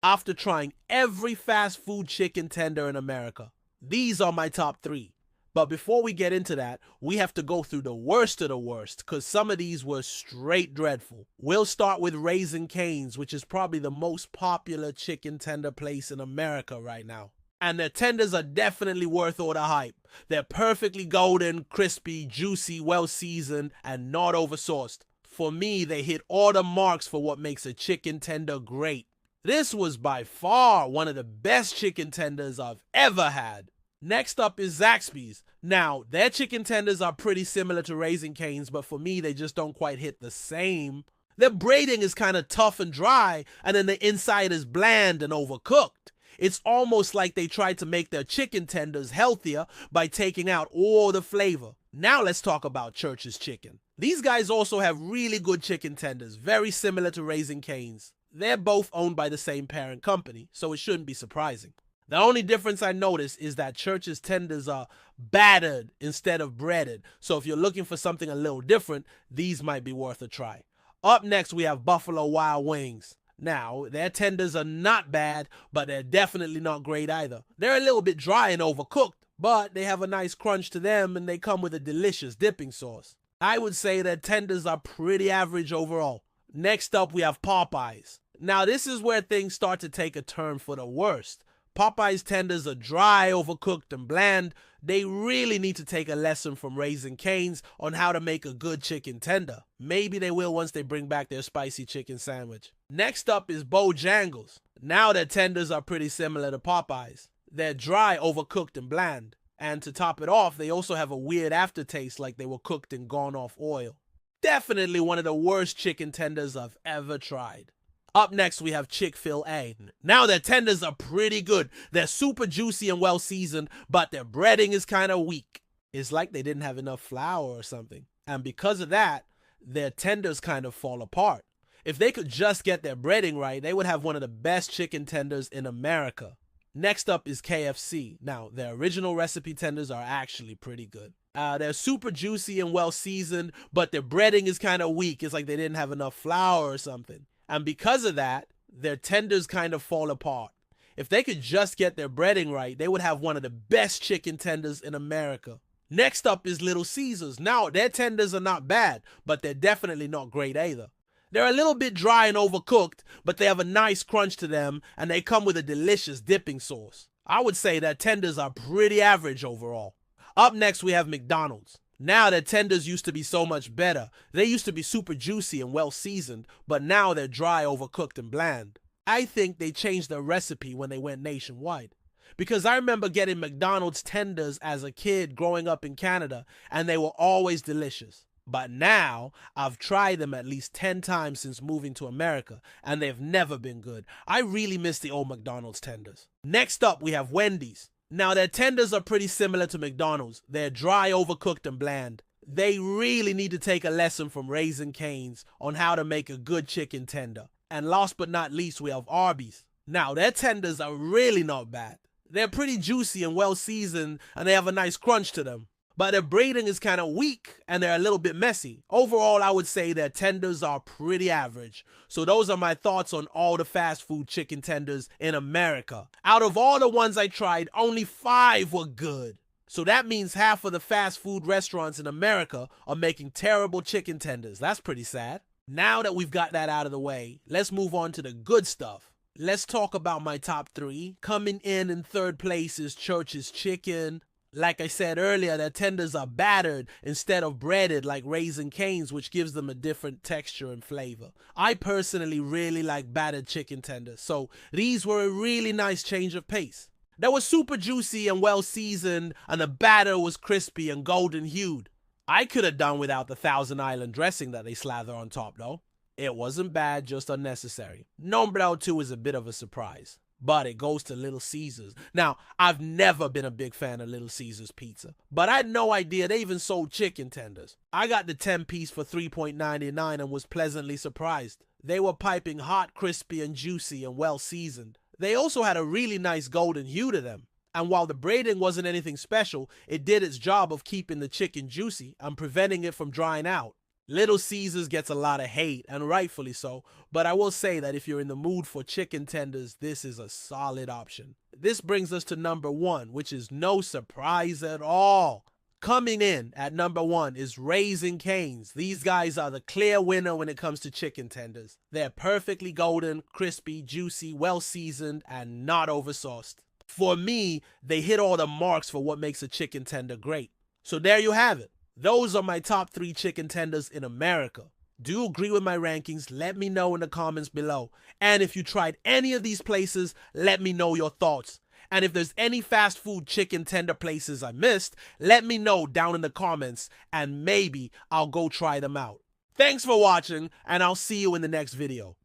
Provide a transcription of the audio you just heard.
after trying every fast food chicken tender in America. These are my top 3. But before we get into that, we have to go through the worst of the worst, because some of these were straight dreadful. We'll start with Raising Cane's, which is probably the most popular chicken tender place in America right now. And their tenders are definitely worth all the hype. They're perfectly golden, crispy, juicy, well-seasoned, and not oversauced. For me, they hit all the marks for what makes a chicken tender great. This was by far one of the best chicken tenders I've ever had. Next up is Zaxby's. Now, their chicken tenders are pretty similar to Raising Cane's, but for me, they just don't quite hit the same. Their braiding is kind of tough and dry, and then the inside is bland and overcooked. It's almost like they tried to make their chicken tenders healthier by taking out all the flavor. Now let's talk about Church's Chicken. These guys also have really good chicken tenders, very similar to Raising Cane's. They're both owned by the same parent company, so it shouldn't be surprising. The only difference I notice is that Church's tenders are battered instead of breaded, so if you're looking for something a little different, these might be worth a try. Up next, we have Buffalo Wild Wings. Now, their tenders are not bad, but they're definitely not great either. They're a little bit dry and overcooked, but they have a nice crunch to them and they come with a delicious dipping sauce. I would say their tenders are pretty average overall. Next up, we have Popeyes. Now, this is where things start to take a turn for the worst. Popeye's tenders are dry, overcooked, and bland. They really need to take a lesson from Raising Cane's on how to make a good chicken tender. Maybe they will once they bring back their spicy chicken sandwich. Next up is Bojangles. Now their tenders are pretty similar to Popeye's. They're dry, overcooked, and bland. And to top it off, they also have a weird aftertaste like they were cooked and gone off oil. Definitely one of the worst chicken tenders I've ever tried. Up next, we have Chick-fil-A. Now their tenders are pretty good. They're super juicy and well seasoned, but their breading is kind of weak. It's like they didn't have enough flour or something. And because of that, their tenders kind of fall apart. If they could just get their breading right, they would have one of the best chicken tenders in America. Next up is KFC. Now, their original recipe tenders are actually pretty good. They're super juicy and well seasoned, but their breading is kind of weak. It's like they didn't have enough flour or something. And because of that, their tenders kind of fall apart. If they could just get their breading right, they would have one of the best chicken tenders in America. Next up is Little Caesars. Now, their tenders are not bad, but they're definitely not great either. They're a little bit dry and overcooked, but they have a nice crunch to them, and they come with a delicious dipping sauce. I would say their tenders are pretty average overall. Up next, we have McDonald's. Now their tenders used to be so much better. They used to be super juicy and well seasoned, but now they're dry, overcooked, and bland. I think they changed their recipe when they went nationwide. Because I remember getting McDonald's tenders as a kid growing up in Canada, and they were always delicious. But now, I've tried them at least 10 times since moving to America, and they've never been good. I really miss the old McDonald's tenders. Next up, we have Wendy's. Now, their tenders are pretty similar to McDonald's. They're dry, overcooked, and bland. They really need to take a lesson from Raising Cane's on how to make a good chicken tender. And last but not least, we have Arby's. Now, their tenders are really not bad. They're pretty juicy and well seasoned, and they have a nice crunch to them. But their braiding is kind of weak, and they're a little bit messy. Overall, I would say their tenders are pretty average. So those are my thoughts on all the fast food chicken tenders in America. Out of all the ones I tried, only 5 were good. So that means half of the fast food restaurants in America are making terrible chicken tenders. That's pretty sad. Now that we've got that out of the way, let's move on to the good stuff. Let's talk about my top 3. Coming in third place is Church's Chicken. Like I said earlier, their tenders are battered instead of breaded like Raising Cane's, which gives them a different texture and flavor. I personally really like battered chicken tenders, so these were a really nice change of pace. They were super juicy and well seasoned, and the batter was crispy and golden hued. I could have done without the Thousand Island dressing that they slather on top though. It wasn't bad, just unnecessary. Number 2 is a bit of a surprise, but it goes to Little Caesars. Now, I've never been a big fan of Little Caesars pizza, but I had no idea they even sold chicken tenders. I got the 10-piece for $3.99 and was pleasantly surprised. They were piping hot, crispy, and juicy and well seasoned. They also had a really nice golden hue to them. And while the braiding wasn't anything special, it did its job of keeping the chicken juicy and preventing it from drying out. Little Caesars gets a lot of hate, and rightfully so, but I will say that if you're in the mood for chicken tenders, this is a solid option. This brings us to number 1, which is no surprise at all. Coming in at number 1 is Raising Cane's. These guys are the clear winner when it comes to chicken tenders. They're perfectly golden, crispy, juicy, well seasoned, and not oversauced. For me, they hit all the marks for what makes a chicken tender great. So there you have it. Those are my top 3 chicken tenders in America. Do you agree with my rankings? Let me know in the comments below. And if you tried any of these places, let me know your thoughts. And if there's any fast food chicken tender places I missed, let me know down in the comments and maybe I'll go try them out. Thanks for watching, and I'll see you in the next video.